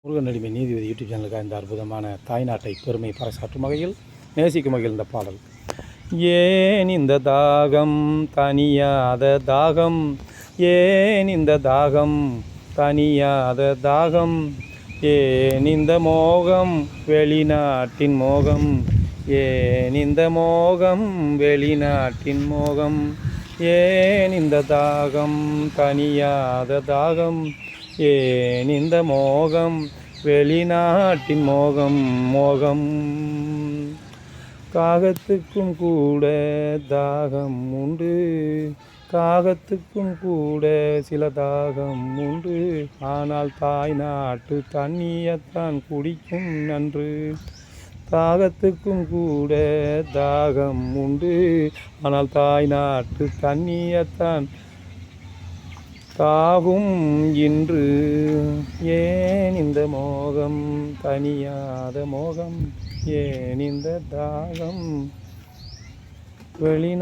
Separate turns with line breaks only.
முருகன் அடிமை நீதிபதி யூடியூப் சேனலுக்காக இந்த அற்புதமான தாய்நாட்டை பெருமை பறைசாற்றும் வகையில் நேசிக்கும் வகையில் இந்த பாடல். ஏன் இந்த தாகம் தனியாத தாகம், ஏன் இந்த தாகம் தனியாத தாகம், ஏன் இந்த மோகம் வெளிநாட்டின் மோகம், ஏன் இந்த மோகம் வெளிநாட்டின் மோகம், ஏன் இந்த தாகம் தனியாத தாகம், ஏன் இந்த மோகம் வெளிநாட்டின் மோகம் மோகம். காகத்துக்கும் கூட தாகம் உண்டு, காகத்துக்கும் கூட சில தாகம் உண்டு, ஆனால் தாய் நாட்டு தண்ணியத்தான் குடிக்கும் நன்று. தாகத்துக்கும் கூட தாகம் உண்டு, ஆனால் தாய் நாட்டு தண்ணியத்தான் தாகும் இன்று. ஏன் இந்த மோகம் தனியாத மோகம், ஏன் இந்த தாகம் வெளி